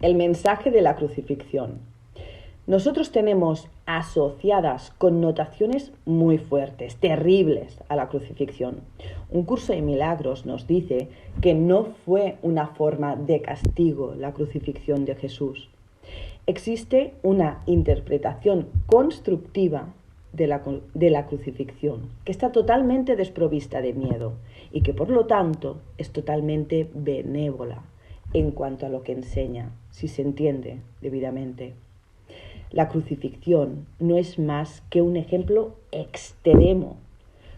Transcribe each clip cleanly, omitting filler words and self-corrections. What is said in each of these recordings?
el mensaje de la crucifixión. Nosotros tenemos asociadas connotaciones muy fuertes, terribles a la crucifixión. Un curso de milagros nos dice que no fue una forma de castigo la crucifixión de Jesús. Existe una interpretación constructiva de la crucifixión, que está totalmente desprovista de miedo y que por lo tanto es totalmente benévola en cuanto a lo que enseña, si se entiende debidamente. La crucifixión no es más que un ejemplo extremo.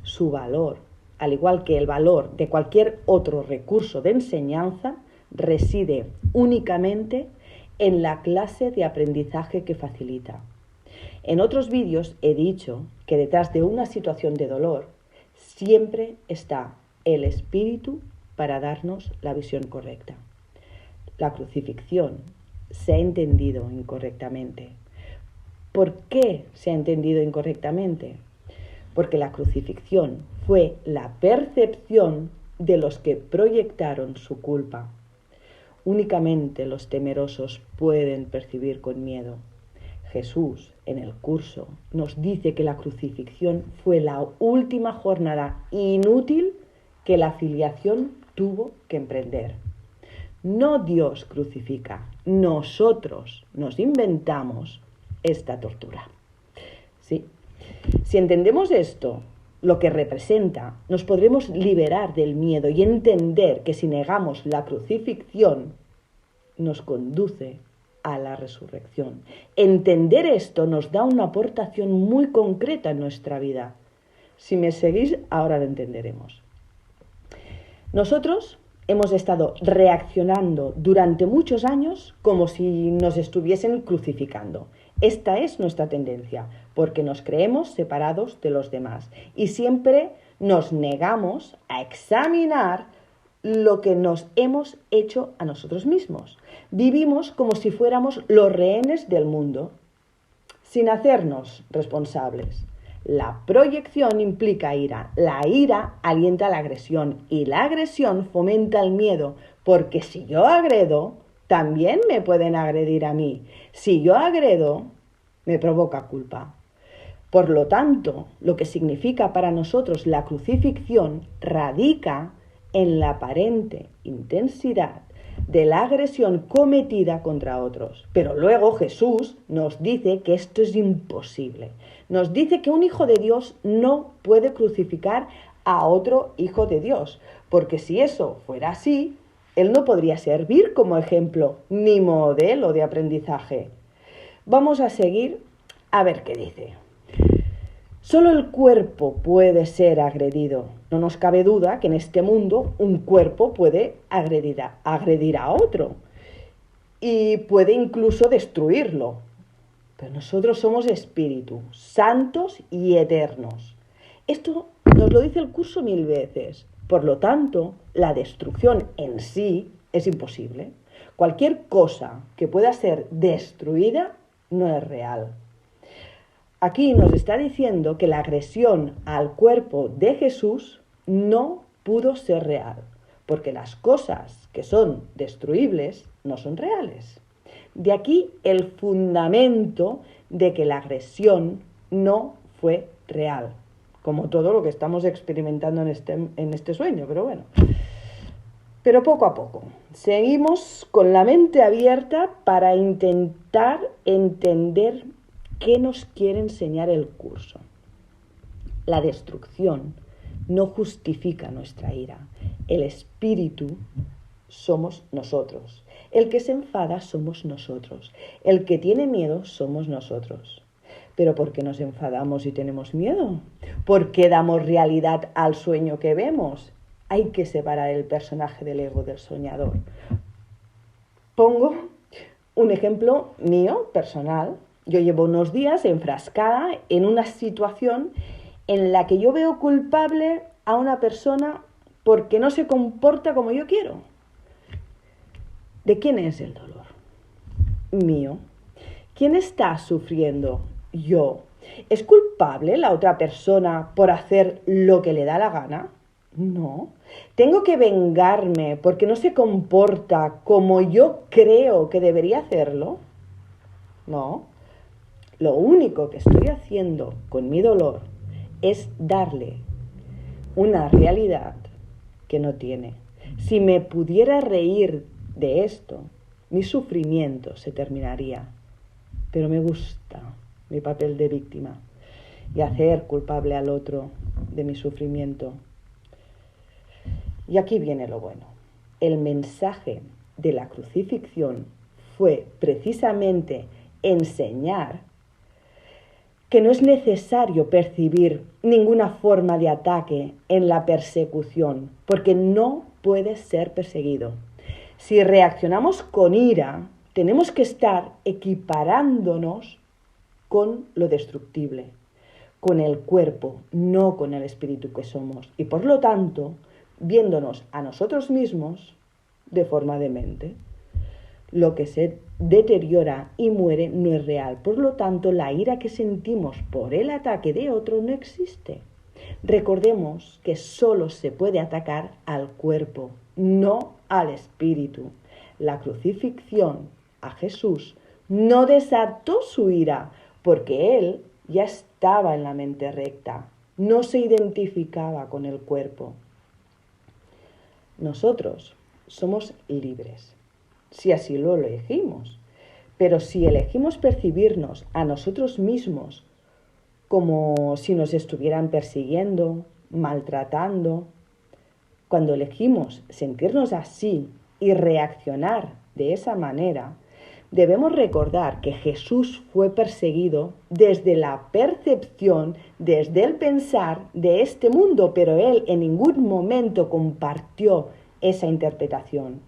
Su valor, al igual que el valor de cualquier otro recurso de enseñanza, reside únicamente en la clase de aprendizaje que facilita. En otros vídeos he dicho que detrás de una situación de dolor siempre está el espíritu para darnos la visión correcta. La crucifixión se ha entendido incorrectamente. ¿Por qué se ha entendido incorrectamente? Porque la crucifixión fue la percepción de los que proyectaron su culpa. Únicamente los temerosos pueden percibir con miedo. Jesús, en el curso, nos dice que la crucifixión fue la última jornada inútil que la filiación tuvo que emprender. No Dios crucifica, nosotros nos inventamos esta tortura. ¿Sí? Si entendemos esto, lo que representa, nos podremos liberar del miedo y entender que si negamos la crucifixión, nos conduce a la resurrección. Entender esto nos da una aportación muy concreta en nuestra vida. Si me seguís, ahora lo entenderemos. Nosotros hemos estado reaccionando durante muchos años como si nos estuviesen crucificando. Esta es nuestra tendencia, porque nos creemos separados de los demás y siempre nos negamos a examinar lo que nos hemos hecho a nosotros mismos. Vivimos como si fuéramos los rehenes del mundo, sin hacernos responsables. La proyección implica ira. La ira alienta la agresión y la agresión fomenta el miedo, porque si yo agredo, también me pueden agredir a mí. Si yo agredo, me provoca culpa. Por lo tanto, lo que significa para nosotros la crucifixión radica en la aparente intensidad de la agresión cometida contra otros. Pero luego Jesús nos dice que esto es imposible. Nos dice que un hijo de Dios no puede crucificar a otro hijo de Dios, porque si eso fuera así, él no podría servir como ejemplo ni modelo de aprendizaje. Vamos a seguir a ver qué dice. Solo el cuerpo puede ser agredido. No nos cabe duda que en este mundo un cuerpo puede agredir a otro y puede incluso destruirlo. Pero nosotros somos espíritu, santos y eternos. Esto nos lo dice el curso 1000 veces. Por lo tanto, la destrucción en sí es imposible. Cualquier cosa que pueda ser destruida no es real. Aquí nos está diciendo que la agresión al cuerpo de Jesús no pudo ser real, porque las cosas que son destruibles no son reales. De aquí el fundamento de que la agresión no fue real, como todo lo que estamos experimentando en este sueño, pero bueno. Pero poco a poco, seguimos con la mente abierta para intentar entender ¿qué nos quiere enseñar el curso? La destrucción no justifica nuestra ira. El espíritu somos nosotros. El que se enfada somos nosotros. El que tiene miedo somos nosotros. ¿Pero por qué nos enfadamos y tenemos miedo? ¿Por qué damos realidad al sueño que vemos? Hay que separar el personaje del ego del soñador. Pongo un ejemplo mío, personal. Yo llevo unos días enfrascada en una situación en la que yo veo culpable a una persona porque no se comporta como yo quiero. ¿De quién es el dolor? Mío. ¿Quién está sufriendo? Yo. ¿Es culpable la otra persona por hacer lo que le da la gana? No. ¿Tengo que vengarme porque no se comporta como yo creo que debería hacerlo? No. Lo único que estoy haciendo con mi dolor es darle una realidad que no tiene. Si me pudiera reír de esto, mi sufrimiento se terminaría. Pero me gusta mi papel de víctima y hacer culpable al otro de mi sufrimiento. Y aquí viene lo bueno. El mensaje de la crucifixión fue precisamente enseñar que no es necesario percibir ninguna forma de ataque en la persecución, porque no puedes ser perseguido. Si reaccionamos con ira, tenemos que estar equiparándonos con lo destructible, con el cuerpo, no con el espíritu que somos, y por lo tanto, viéndonos a nosotros mismos de forma demente. Lo que se deteriora y muere no es real. Por lo tanto, la ira que sentimos por el ataque de otro no existe. Recordemos que solo se puede atacar al cuerpo, no al espíritu. La crucifixión a Jesús no desató su ira, porque él ya estaba en la mente recta, no se identificaba con el cuerpo. Nosotros somos libres, si así lo elegimos. Pero si elegimos percibirnos a nosotros mismos como si nos estuvieran persiguiendo, maltratando, cuando elegimos sentirnos así y reaccionar de esa manera, debemos recordar que Jesús fue perseguido desde la percepción, desde el pensar de este mundo, pero él en ningún momento compartió esa interpretación.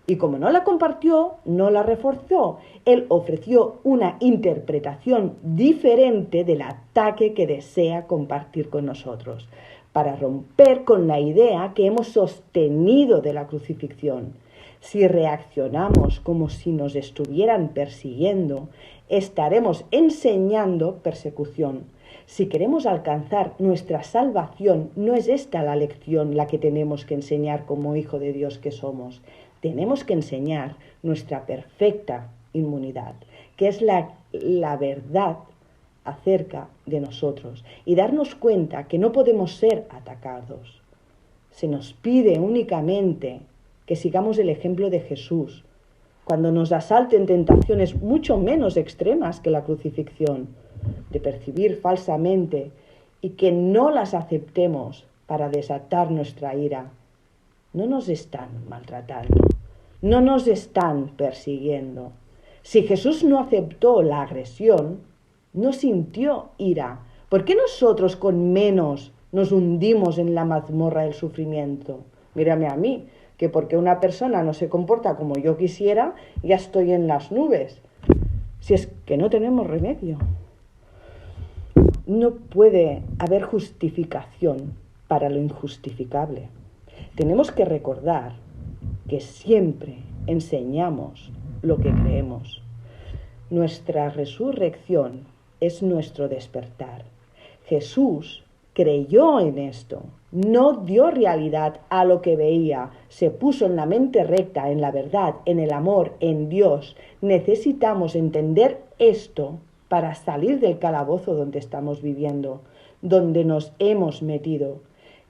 Y como no la compartió, no la reforzó. Él ofreció una interpretación diferente del ataque que desea compartir con nosotros, para romper con la idea que hemos sostenido de la crucifixión. Si reaccionamos como si nos estuvieran persiguiendo, estaremos enseñando persecución. Si queremos alcanzar nuestra salvación, no es esta la lección la que tenemos que enseñar como hijo de Dios que somos. Tenemos que enseñar nuestra perfecta inmunidad, que es la verdad acerca de nosotros, y darnos cuenta que no podemos ser atacados. Se nos pide únicamente que sigamos el ejemplo de Jesús, cuando nos asalten tentaciones mucho menos extremas que la crucifixión, de percibir falsamente y que no las aceptemos para desatar nuestra ira. No nos están maltratando, no nos están persiguiendo. Si Jesús no aceptó la agresión, no sintió ira, ¿por qué nosotros con menos nos hundimos en la mazmorra del sufrimiento? Mírame a mí, que porque una persona no se comporta como yo quisiera, ya estoy en las nubes. Si es que no tenemos remedio. No puede haber justificación para lo injustificable. Tenemos que recordar que siempre enseñamos lo que creemos. Nuestra resurrección es nuestro despertar. Jesús creyó en esto, no dio realidad a lo que veía, se puso en la mente recta, en la verdad, en el amor, en Dios. Necesitamos entender esto para salir del calabozo donde estamos viviendo, donde nos hemos metido.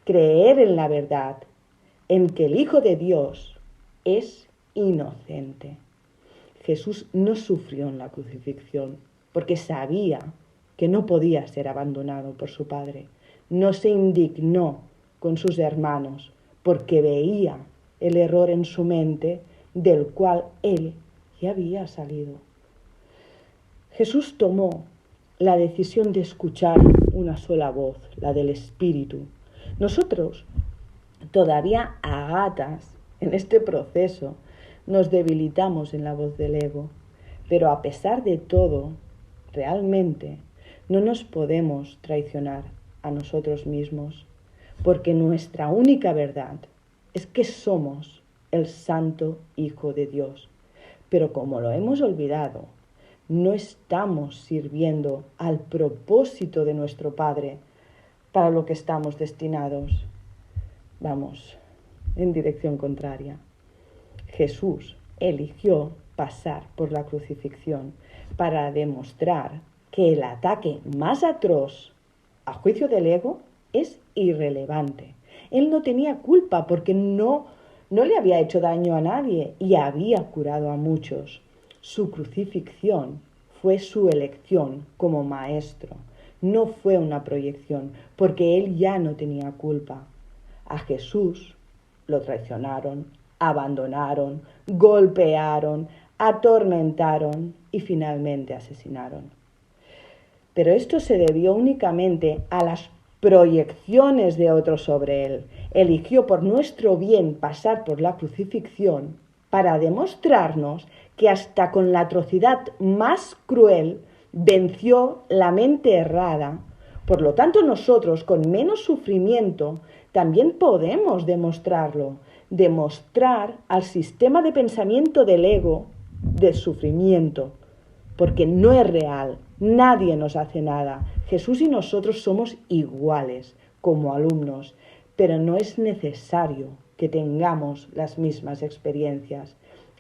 Creer en la verdad, en que el Hijo de Dios es inocente. Jesús no sufrió en la crucifixión porque sabía que no podía ser abandonado por su Padre. No se indignó con sus hermanos porque veía el error en su mente del cual él ya había salido. Jesús tomó la decisión de escuchar una sola voz, la del Espíritu. Nosotros, todavía a gatas en este proceso, nos debilitamos en la voz del ego, pero a pesar de todo, realmente no nos podemos traicionar a nosotros mismos, porque nuestra única verdad es que somos el Santo Hijo de Dios. Pero como lo hemos olvidado, no estamos sirviendo al propósito de nuestro Padre para lo que estamos destinados. vamos en dirección contraria. Jesús eligió pasar por la crucifixión para demostrar que el ataque más atroz, a juicio del ego, es irrelevante. Él no tenía culpa porque no le había hecho daño a nadie y había curado a muchos. Su crucifixión fue su elección como maestro. No fue una proyección, porque él ya no tenía culpa. A Jesús lo traicionaron, abandonaron, golpearon, atormentaron y finalmente asesinaron. Pero esto se debió únicamente a las proyecciones de otros sobre él. Eligió por nuestro bien pasar por la crucifixión para demostrarnos que hasta con la atrocidad más cruel venció la mente errada. Por lo tanto, nosotros, con menos sufrimiento, también podemos demostrarlo. Demostrar al sistema de pensamiento del ego de sufrimiento, porque no es real, nadie nos hace nada. Jesús y nosotros somos iguales como alumnos, pero no es necesario que tengamos las mismas experiencias.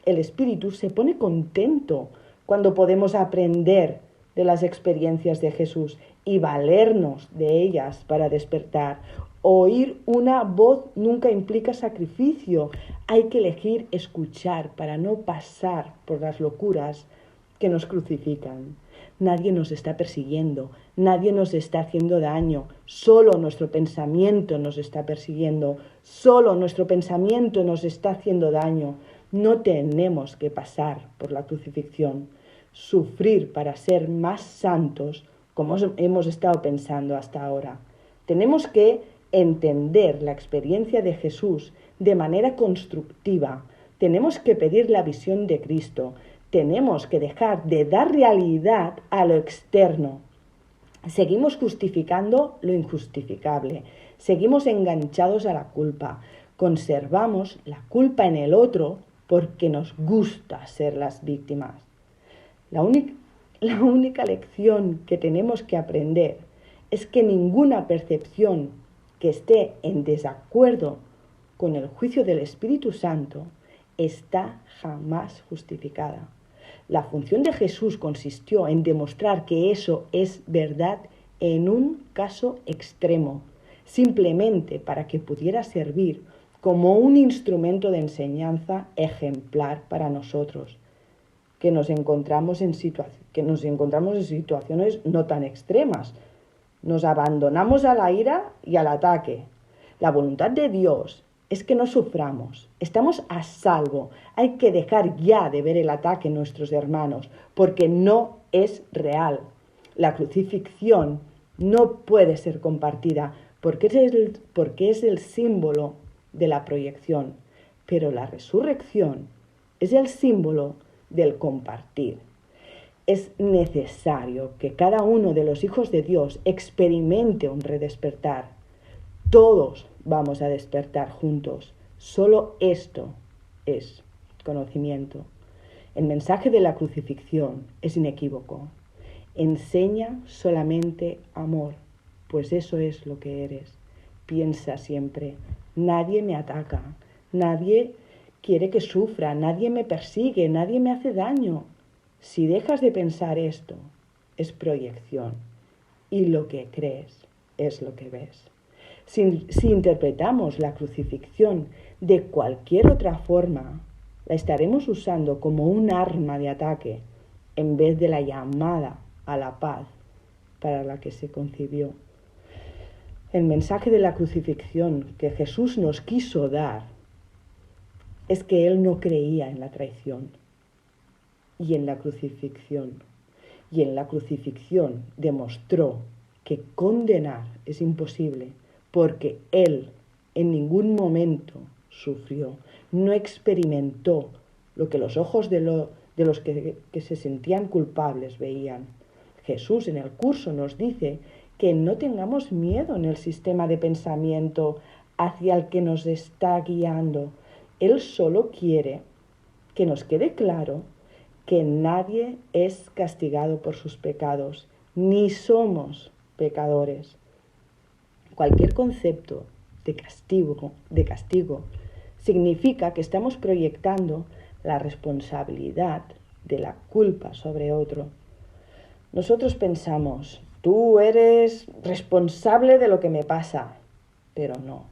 El espíritu se pone contento cuando podemos aprender de las experiencias de Jesús y valernos de ellas para despertar. Oír una voz nunca implica sacrificio. Hay que elegir escuchar para no pasar por las locuras que nos crucifican. Nadie nos está persiguiendo, nadie nos está haciendo daño, solo nuestro pensamiento nos está persiguiendo, solo nuestro pensamiento nos está haciendo daño. No tenemos que pasar por la crucifixión, sufrir para ser más santos, como hemos estado pensando hasta ahora. Tenemos que entender la experiencia de Jesús de manera constructiva. Tenemos que pedir la visión de Cristo. Tenemos que dejar de dar realidad a lo externo. Seguimos justificando lo injustificable. Seguimos enganchados a la culpa. Conservamos la culpa en el otro porque nos gusta ser las víctimas. La única lección que tenemos que aprender es que ninguna percepción que esté en desacuerdo con el juicio del Espíritu Santo está jamás justificada. La función de Jesús consistió en demostrar que eso es verdad en un caso extremo, simplemente para que pudiera servir como un instrumento de enseñanza ejemplar para nosotros, que nos encontramos en situaciones no tan extremas. Nos abandonamos a la ira y al ataque. La voluntad de Dios es que no suframos, estamos a salvo. Hay que dejar ya de ver el ataque en nuestros hermanos, porque no es real. La crucifixión no puede ser compartida, porque es el símbolo de la proyección, pero la resurrección es el símbolo del compartir. Es necesario que cada uno de los hijos de Dios experimente un redespertar. Todos vamos a despertar juntos. Solo esto es conocimiento. El mensaje de la crucifixión es inequívoco. Enseña solamente amor, pues eso es lo que eres. Piensa siempre, nadie me ataca, nadie quiere que sufra, nadie me persigue, nadie me hace daño. Si dejas de pensar esto, es proyección, y lo que crees es lo que ves. Si interpretamos la crucifixión de cualquier otra forma, la estaremos usando como un arma de ataque en vez de la llamada a la paz para la que se concibió. El mensaje de la crucifixión que Jesús nos quiso dar es que Él no creía en la traición y en la crucifixión. Y en la crucifixión demostró que condenar es imposible, porque Él en ningún momento sufrió, no experimentó lo que los ojos de los que se sentían culpables veían. Jesús en el curso nos dice que no tengamos miedo en el sistema de pensamiento hacia el que nos está guiando. Él solo quiere que nos quede claro que nadie es castigado por sus pecados, ni somos pecadores. Cualquier concepto de castigo, significa que estamos proyectando la responsabilidad de la culpa sobre otro. Nosotros pensamos, tú eres responsable de lo que me pasa, pero no.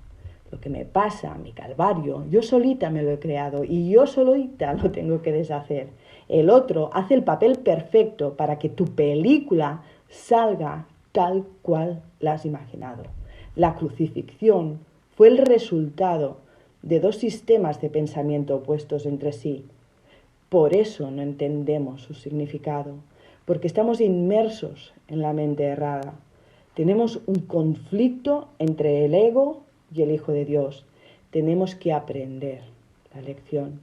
Lo que me pasa, mi calvario, yo solita me lo he creado y yo solita lo tengo que deshacer. El otro hace el papel perfecto para que tu película salga tal cual la has imaginado. La crucifixión fue el resultado de dos sistemas de pensamiento opuestos entre sí. Por eso no entendemos su significado, porque estamos inmersos en la mente errada. Tenemos un conflicto entre el ego y el Hijo de Dios. Tenemos que aprender la lección.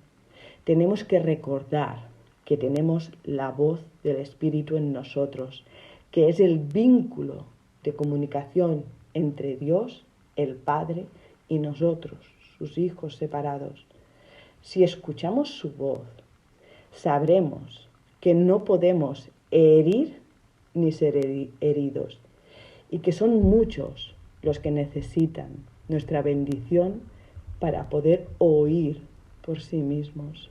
Tenemos que recordar que tenemos la voz del Espíritu en nosotros, que es el vínculo de comunicación entre Dios, el Padre, y nosotros, sus hijos separados. Si escuchamos su voz, sabremos que no podemos herir ni ser heridos y que son muchos los que necesitan nuestra bendición para poder oír por sí mismos.